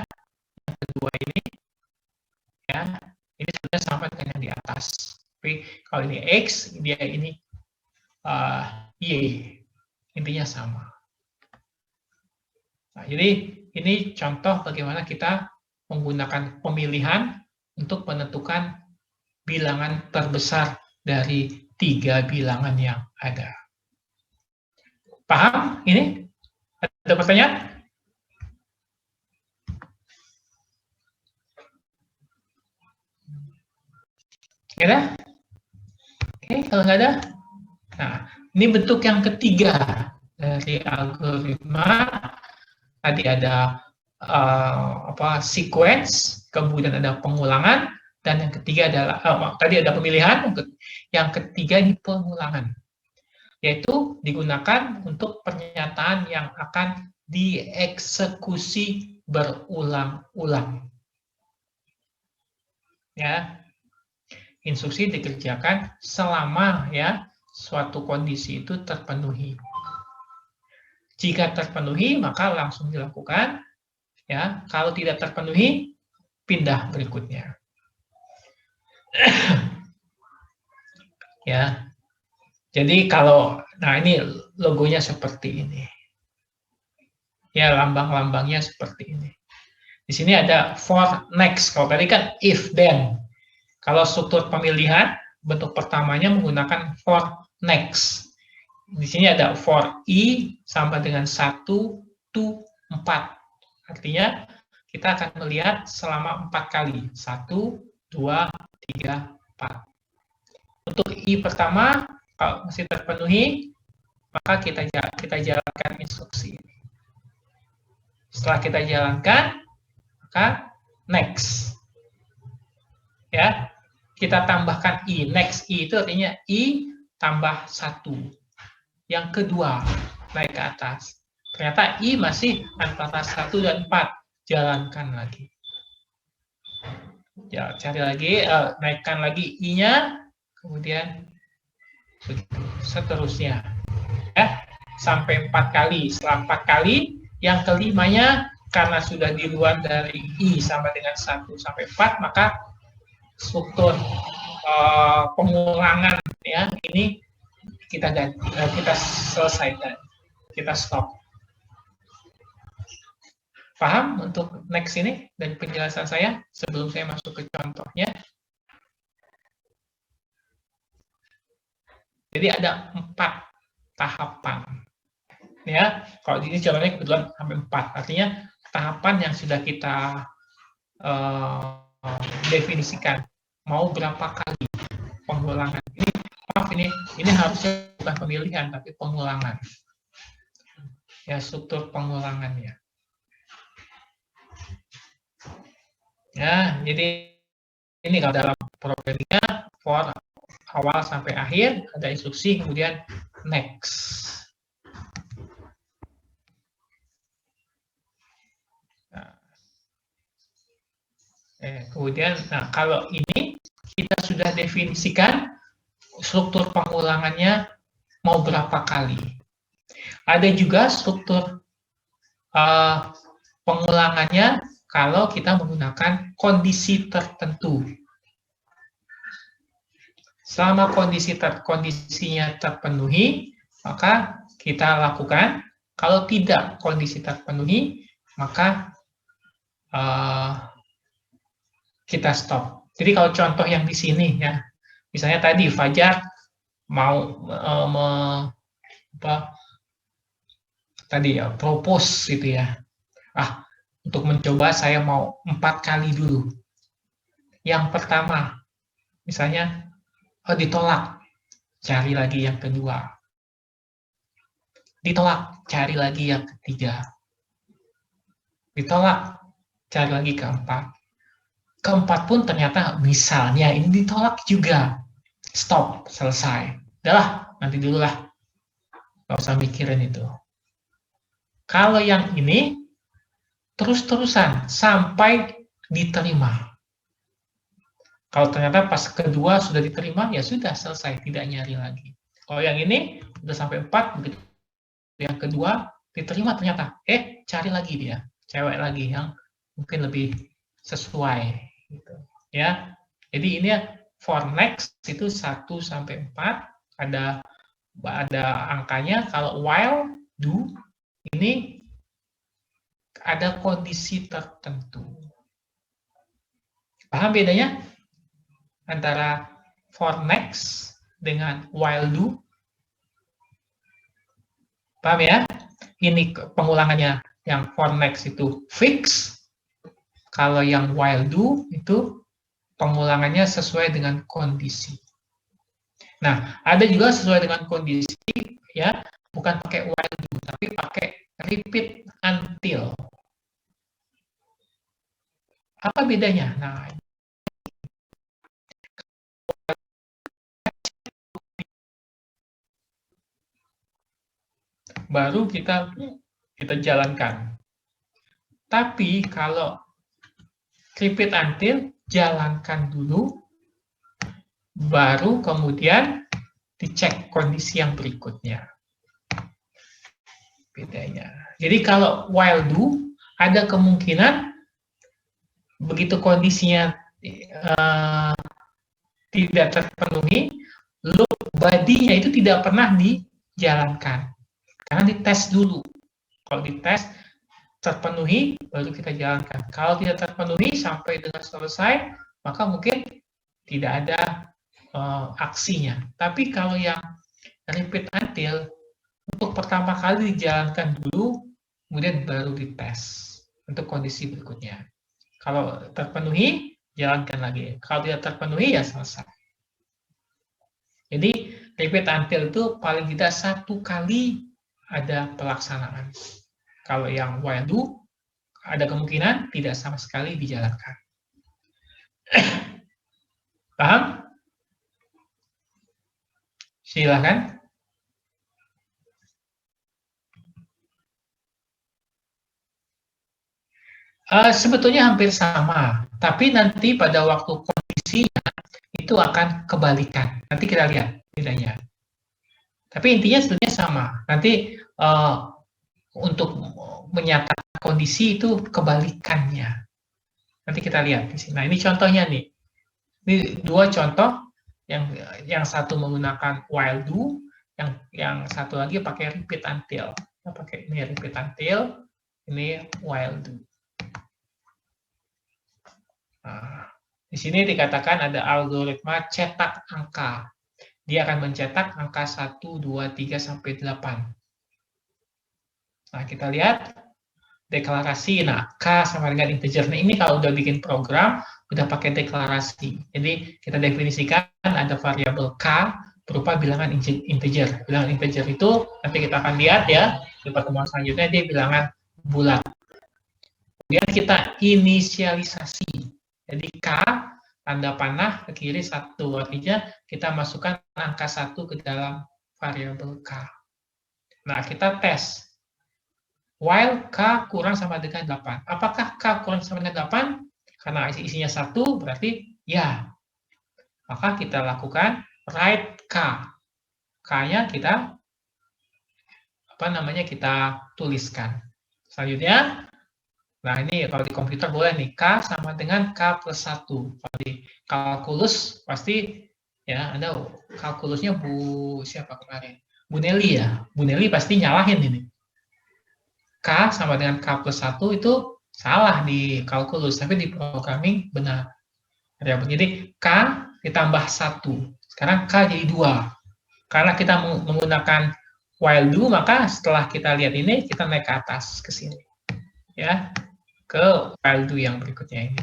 yang kedua ini, ya, ini sudah sama dengan yang di atas. Tapi kalau ini X, dia ini Y, intinya sama. Nah, jadi ini contoh bagaimana kita menggunakan pemilihan untuk menentukan bilangan terbesar dari 3 bilangan yang ada. Paham ini? Ada pertanyaan? Nggak ada? Oke, kalau nggak ada, nah, ini bentuk yang ketiga dari algoritma. Tadi ada sequence, kemudian ada pengulangan, dan yang ketiga adalah tadi ada pemilihan, yang ketiga ini pengulangan, yaitu digunakan untuk pernyataan yang akan dieksekusi berulang-ulang. Ya, instruksi dikerjakan selama ya suatu kondisi itu terpenuhi. Jika terpenuhi maka langsung dilakukan. Ya, kalau tidak terpenuhi pindah berikutnya. Ya, jadi kalau, nah ini logonya seperti ini. Ya, lambang-lambangnya seperti ini. Di sini ada for next. Kalau tadi kan if then. Kalau struktur pemilihan, bentuk pertamanya menggunakan for next. Di sini ada for i sama dengan 1 to 4. Artinya kita akan melihat selama 4 kali. 1, 2, 3, 4. Untuk i pertama, kalau masih terpenuhi, maka kita jalankan instruksi ini. Setelah kita jalankan, maka next. Ya, kita tambahkan i. Next i itu artinya i tambah 1. Yang kedua, naik ke atas. Ternyata i masih antara 1 dan 4. Jalankan lagi. Ya, cari lagi, naikkan lagi i-nya, kemudian begitu, seterusnya. Ya, sampai 4 kali. Setelah 4 kali, yang kelimanya karena sudah di luar dari i sama dengan 1 sampai 4, maka struktur pengulangan ya ini kita selesaikan, kita stop. Paham untuk next ini dari penjelasan saya sebelum saya masuk ke contohnya? Jadi ada 4 tahapan. Ya, kalau di sini contohnya kebetulan sampai 4. Artinya tahapan yang sudah kita definisikan. Mau berapa kali pengulangan. Ini harusnya bukan pemilihan tapi pengulangan. Ya, struktur pengulangannya. Ya, jadi ini kalau dalam programnya for awal sampai akhir ada instruksi kemudian next. Kemudian, nah kalau ini kita sudah definisikan struktur pengulangannya mau berapa kali. Ada juga struktur pengulangannya kalau kita menggunakan kondisi tertentu. Selama kondisinya terpenuhi, maka kita lakukan. Kalau tidak kondisi terpenuhi, maka kita stop. Jadi kalau contoh yang di sini ya, misalnya tadi Fajar mau propose gitu ya. Untuk mencoba saya mau 4 kali dulu. yang pertama, misalnya ditolak, cari lagi yang kedua. Ditolak, cari lagi yang ketiga. Ditolak, cari lagi keempat. Keempat pun ternyata misalnya ini ditolak juga. Stop, selesai. Udahlah, nanti dulu lah. Nggak usah mikirin itu. Kalau yang ini, terus-terusan sampai diterima. Kalau ternyata pas kedua sudah diterima, ya sudah selesai, tidak nyari lagi. Kalau yang ini, udah sampai 4, begitu yang kedua diterima ternyata, cari lagi dia, cewek lagi yang mungkin lebih sesuai. Gitu. Ya, jadi ini for next itu 1 sampai 4 ada angkanya. Kalau while, do, ini ada kondisi tertentu. Paham bedanya antara for next dengan while do? Paham ya? Ini pengulangannya yang for next itu fix. Kalau yang while do itu pengulangannya sesuai dengan kondisi. Nah, ada juga sesuai dengan kondisi, ya, bukan pakai while do, tapi pakai repeat until. Apa bedanya? Nah, baru kita jalankan. Tapi kalau repeat until, jalankan dulu, baru kemudian dicek kondisi yang berikutnya. Bedanya. Jadi kalau while do, ada kemungkinan begitu kondisinya tidak terpenuhi, loop body-nya itu tidak pernah dijalankan. Karena dites dulu. Kalau dites terpenuhi, baru kita jalankan. Kalau tidak terpenuhi sampai dengan selesai, maka mungkin tidak ada aksinya. Tapi kalau yang repeat until, untuk pertama kali dijalankan dulu, kemudian baru dites untuk kondisi berikutnya. Kalau terpenuhi, jalankan lagi. Kalau tidak terpenuhi, ya selesai. Jadi, repeat until itu paling tidak 1 kali ada pelaksanaan. Kalau yang while do, ada kemungkinan tidak sama sekali dijalankan. Paham? Silakan. Sebetulnya hampir sama, tapi nanti pada waktu kondisinya itu akan kebalikan. Nanti kita lihat bedanya. Tapi intinya sebetulnya sama. Nanti untuk menyatakan kondisi itu kebalikannya. Nanti kita lihat di sini. Nah, ini contohnya nih. Ini 2 contoh, yang satu menggunakan while do, yang satu lagi pakai repeat until. Kita pakai ini repeat until, ini while do. Nah, di sini dikatakan ada algoritma cetak angka. Dia akan mencetak angka 1, 2, 3, sampai 8. Nah, kita lihat deklarasi. Nah, K sama dengan integer. Nah, ini kalau udah bikin program, udah pakai deklarasi. Jadi, kita definisikan ada variabel K berupa bilangan integer. Bilangan integer itu, nanti kita akan lihat ya, di pertemuan selanjutnya, dia bilangan bulat. Kemudian kita inisialisasi. Jadi, K, tanda panah ke kiri 1. Artinya, kita masukkan angka 1 ke dalam variabel K. Nah, kita tes. While K kurang sama dengan 8. Apakah K kurang sama dengan 8? Karena isinya 1, berarti ya. Maka kita lakukan write K. K-nya kita kita tuliskan. Selanjutnya, nah ini kalau di komputer boleh nih, K sama dengan K plus 1. Kalau di kalkulus pasti ya, Anda kalkulusnya siapa kemarin? Bu Nelly ya. Bu Nelly pasti nyalahin ini. K sama dengan K plus 1 itu salah di kalkulus, tapi di programming benar. Jadi K ditambah 1. Sekarang K jadi 2. Karena kita menggunakan while do, maka setelah kita lihat ini, kita naik ke atas, ke sini. Ya, ke while do yang berikutnya ini.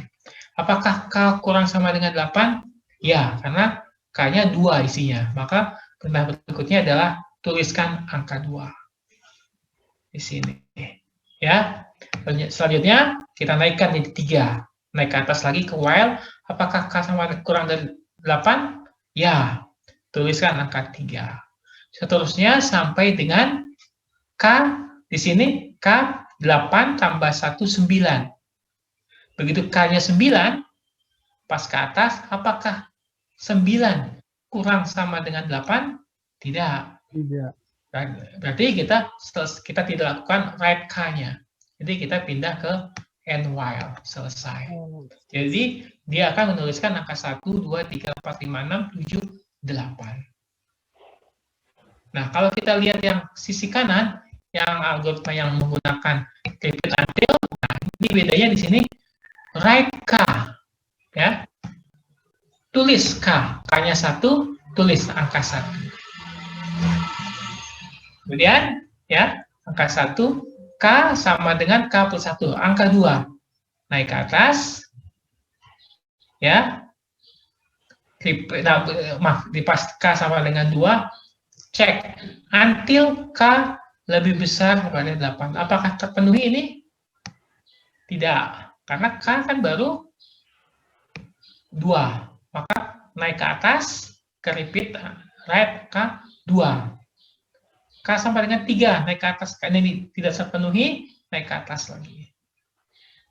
Apakah K kurang sama dengan 8? Ya, karena K-nya 2 isinya. Maka perintah berikutnya adalah tuliskan angka 2 di sini. Ya. Selanjutnya kita naikkan jadi 3. Naik ke atas lagi ke while. Apakah K sama kurang dari 8? Ya. Tuliskan angka 3. Seterusnya sampai dengan K di sini K 8 tambah 1 9. Begitu K-nya 9, pas ke atas, apakah 9 kurang sama dengan 8? Tidak. Tidak. Berarti kita tidak lakukan write K-nya. Jadi kita pindah ke end while, selesai. Jadi dia akan menuliskan angka 1, 2, 3, 4, 5, 6, 7, 8. Nah, kalau kita lihat yang sisi kanan, yang algoritma yang menggunakan repeat until, nah ini bedanya di sini write K, ya, tulis K, K-nya 1, tulis angka 1. Kemudian, ya, angka 1, K sama dengan K plus 1, angka 2, naik ke atas, ya, di pas K sama dengan 2, cek until K lebih besar daripada 8. Apakah terpenuhi ini? Tidak, karena K kan baru 2. Maka naik ke atas, ke repeat, write K 2. K sampai dengan 3, naik ke atas. Karena ini tidak terpenuhi, naik ke atas lagi.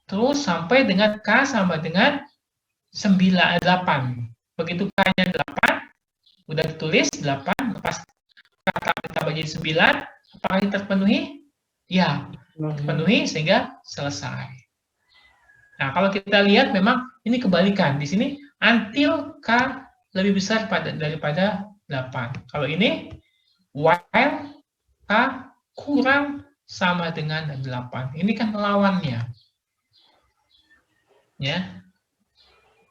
Terus sampai dengan K sama dengan 8. Begitu K-nya 8, udah ditulis 8, lepas kata ditambah jadi 9, apakah ini terpenuhi? Ya, terpenuhi sehingga selesai. Nah, kalau kita lihat memang ini kebalikan. Di sini until K lebih besar daripada 8. Kalau ini while K kurang sama dengan 8. Ini kan lawannya. Ya.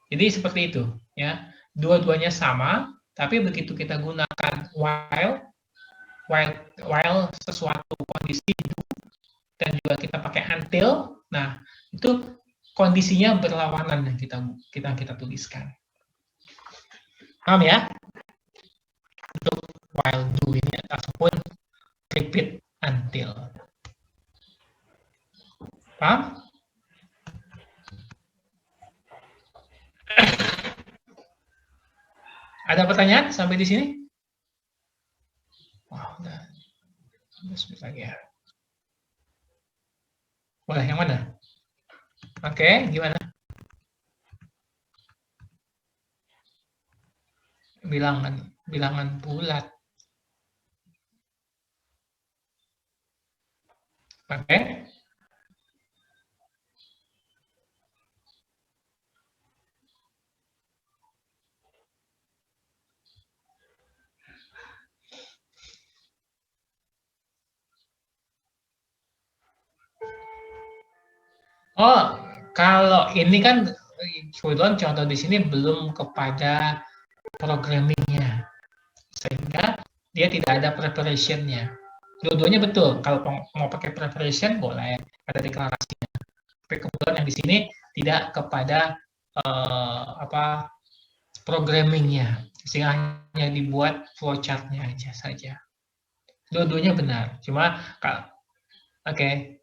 Jadi seperti itu, ya. Dua-duanya sama, tapi begitu kita gunakan while sesuatu kondisi dan juga kita pakai until, nah itu kondisinya berlawanan yang kita tuliskan. Paham ya? Untuk while do ini ataupun repeat until. Paham? Ada pertanyaan sampai di sini? Wah, udah 11 lagi ya. Boleh, yang mana? Oke, gimana? Bilangan bulat. Oke. Oh, kalau ini kan kebetulan contoh di sini belum kepada programmingnya, sehingga dia tidak ada preparation-nya. Dua-duanya betul. Kalau mau pakai preparation boleh, ada deklarasinya. Tapi kebetulan yang di sini tidak kepada programmingnya, sehingga hanya dibuat flowchart-nya aja saja. Dua-duanya benar. Cuma kalau oke.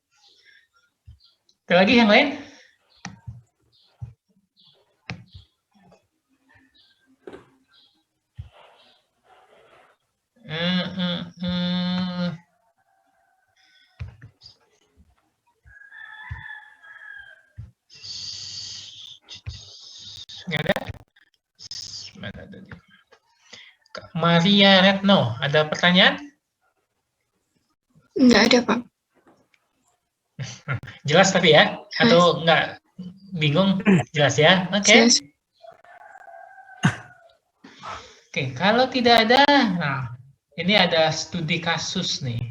Ada lagi yang lain? Nggak ada? Mana ada dia? Maria Retno, ada pertanyaan? Nggak ada, Pak. Jelas tapi ya? Atau nggak bingung? Jelas ya? Oke. Jelas. Oke, kalau tidak ada, nah ini ada studi kasus nih.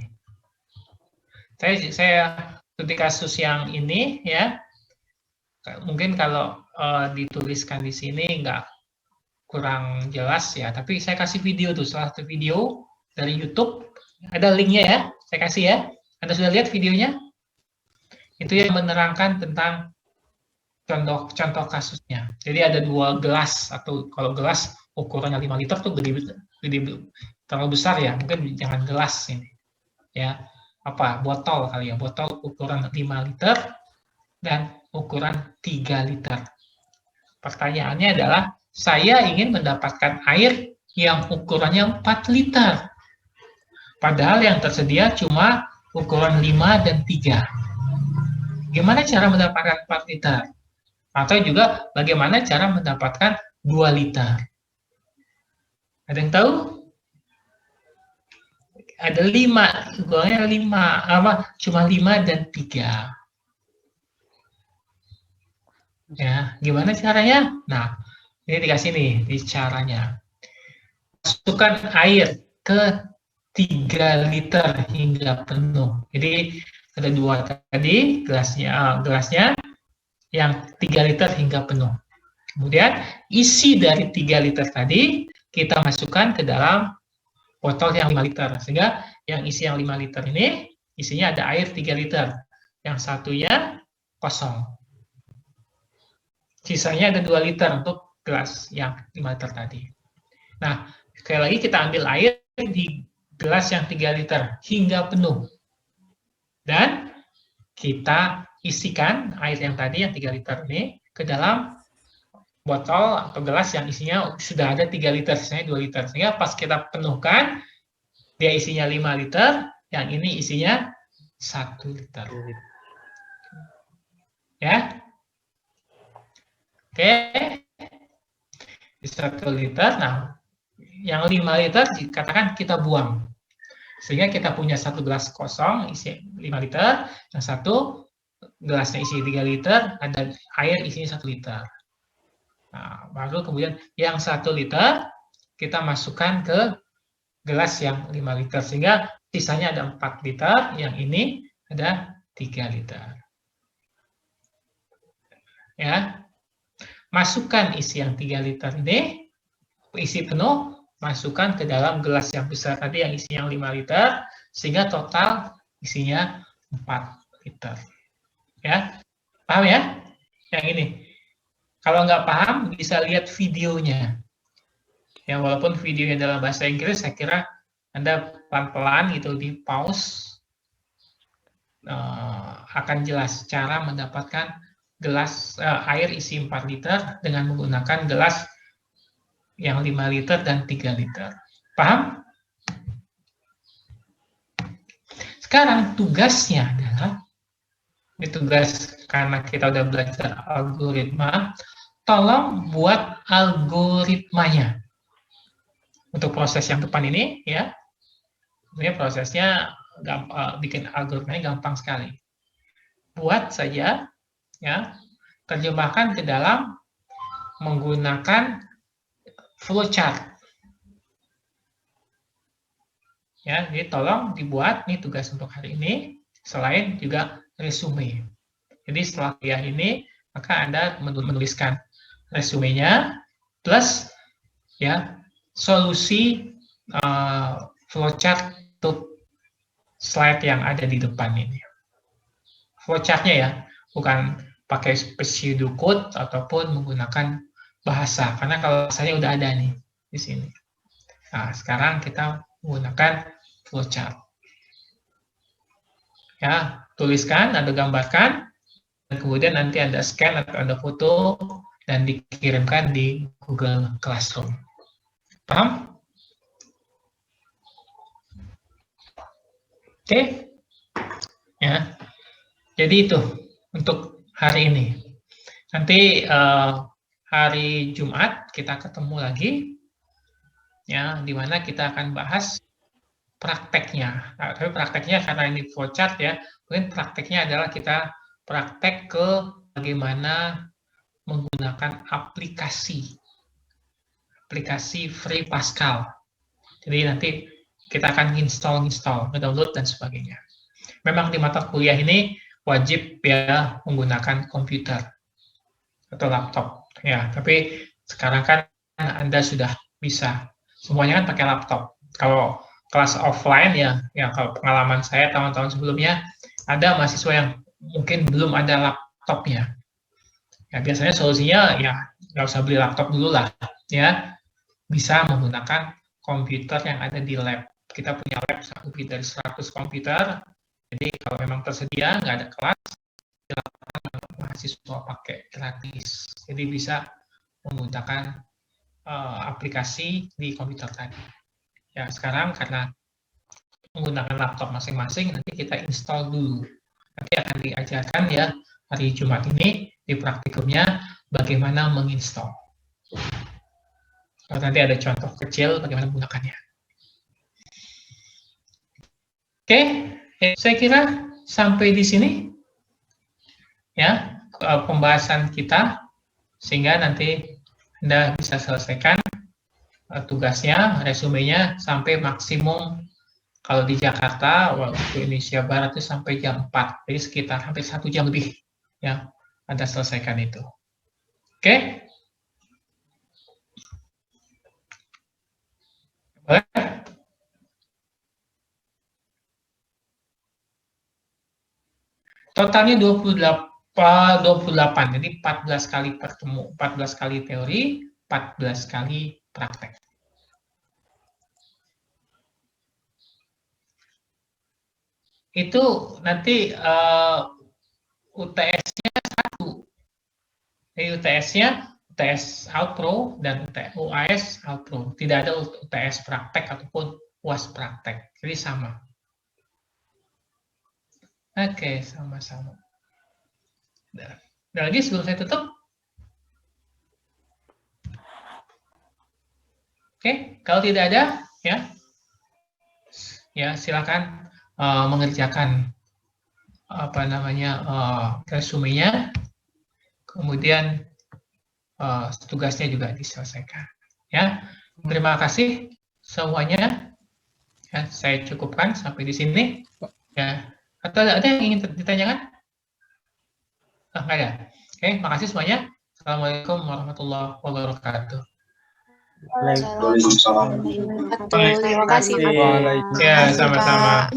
Saya studi kasus yang ini ya. Mungkin kalau dituliskan di sini nggak kurang jelas ya. Tapi saya kasih video tuh, salah satu video dari YouTube. Ada linknya ya, saya kasih ya. Anda sudah lihat videonya? Itu yang menerangkan tentang contoh kasusnya. Jadi ada 2 gelas, atau kalau gelas ukurannya 5 liter tuh gede, terlalu besar ya, mungkin jangan gelas ini. Ya, botol kali ya, botol ukuran 5 liter dan ukuran 3 liter. Pertanyaannya adalah, saya ingin mendapatkan air yang ukurannya 4 liter. Padahal yang tersedia cuma ukuran 5 dan 3. Gimana cara mendapatkan 4 liter? Atau juga bagaimana cara mendapatkan 2 liter? Ada yang tahu? Ada 5, ukurannya 5, cuma 5 dan 3. Ya, gimana caranya? Nah, ini dikasih nih, di caranya. Masukkan air ke 3 liter hingga penuh. Jadi, ada 2 tadi, gelasnya yang 3 liter hingga penuh. Kemudian, isi dari 3 liter tadi, kita masukkan ke dalam botol yang 5 liter. Sehingga, yang isi yang 5 liter ini, isinya ada air 3 liter. Yang satunya kosong. Sisanya ada 2 liter untuk gelas yang 5 liter tadi. Nah, sekali lagi kita ambil air di gelas yang 3 liter hingga penuh. Dan kita isikan air yang tadi, yang 3 liter ini, ke dalam botol atau gelas yang isinya sudah ada 3 liter, sisanya 2 liter. Sehingga pas kita penuhkan, dia isinya 5 liter, yang ini isinya 1 liter. Ya. Oke, di 1 liter, nah, yang 5 liter dikatakan kita buang. Sehingga kita punya 1 gelas kosong, isi 5 liter, yang satu gelasnya isi 3 liter, ada air isinya 1 liter. Nah, baru kemudian yang 1 liter, kita masukkan ke gelas yang 5 liter, sehingga sisanya ada 4 liter, yang ini ada 3 liter. Ya. Masukkan isi yang 3 liter ini, isi penuh, masukkan ke dalam gelas yang besar tadi yang isinya 5 liter, sehingga total isinya 4 liter. Ya, paham ya? Yang ini. Kalau nggak paham, bisa lihat videonya. Ya, walaupun videonya dalam bahasa Inggris, saya kira Anda pelan-pelan gitu di pause, akan jelas cara mendapatkan gelas air isi 4 liter dengan menggunakan gelas yang 5 liter dan 3 liter. Paham? Sekarang tugasnya adalah, ini tugas karena kita udah belajar algoritma, tolong buat algoritmanya. Untuk proses yang depan ini, ya, sebenarnya prosesnya bikin algoritmanya gampang sekali. Buat saja, ya, terjemahkan ke dalam menggunakan flowchart. Ya, jadi tolong dibuat, nih tugas untuk hari ini, selain juga resume. Jadi setelah kuliah ini, maka Anda menuliskan resumenya plus ya solusi flowchart untuk slide yang ada di depan ini. Flowchartnya ya, bukan pakai pseudocode ataupun menggunakan bahasa, karena kalau bahasanya udah ada nih di sini. Nah, sekarang kita menggunakan flowchart. Ya, tuliskan atau gambarkan, dan kemudian nanti Anda scan atau Anda foto dan dikirimkan di Google Classroom. Paham? Oke? Ya. Jadi itu untuk hari ini. Nanti hari Jumat kita ketemu lagi, ya, di mana kita akan bahas prakteknya. Nah, tapi prakteknya karena ini flowchart ya, mungkin prakteknya adalah kita praktek ke bagaimana menggunakan aplikasi Free Pascal. Jadi nanti kita akan install, download dan sebagainya. Memang di mata kuliah ini wajib ya menggunakan komputer atau laptop ya, tapi sekarang kan Anda sudah bisa semuanya kan pakai laptop. Kalau kelas offline ya kalau pengalaman saya tahun-tahun sebelumnya ada mahasiswa yang mungkin belum ada laptopnya Ya, biasanya solusinya ya nggak usah beli laptop dulu lah, ya. Bisa menggunakan komputer yang ada di lab. Kita punya lab lebih dari 100 komputer. Jadi kalau memang tersedia, nggak ada kelas, mahasiswa pakai gratis. Jadi bisa menggunakan aplikasi di komputer tadi. Ya, sekarang karena menggunakan laptop masing-masing, nanti kita install dulu. Nanti akan diajarkan ya hari Jumat ini di praktikumnya bagaimana menginstall. Nanti ada contoh kecil bagaimana menggunakannya. Oke, saya kira sampai di sini ya pembahasan kita, sehingga nanti Anda bisa selesaikan tugasnya, resumenya sampai maksimum kalau di Jakarta waktu Indonesia Barat itu sampai jam 4, jadi sekitar hampir 1 jam lebih ya Anda selesaikan itu. Oke? Boleh? Totalnya 28, jadi 14 kali pertemu, 14 kali teori, 14 kali praktek. Itu nanti UTS-nya 1. Jadi UTS-nya UTS Outpro dan UAS Outpro. Tidak ada UTS praktek ataupun UAS praktek. Jadi sama. Oke, sama-sama. Ada lagi sebelum saya tutup? Oke, kalau tidak ada, ya silakan mengerjakan resumenya, kemudian tugasnya juga diselesaikan. Ya, terima kasih semuanya. Ya, saya cukupkan sampai di sini. Ya, atau ada yang ingin ditanyakan? Nggak ada. Oke, makasih semuanya. Assalamualaikum warahmatullahi wabarakatuh. Waalaikumsalam. Terima kasih. Ya, sama-sama.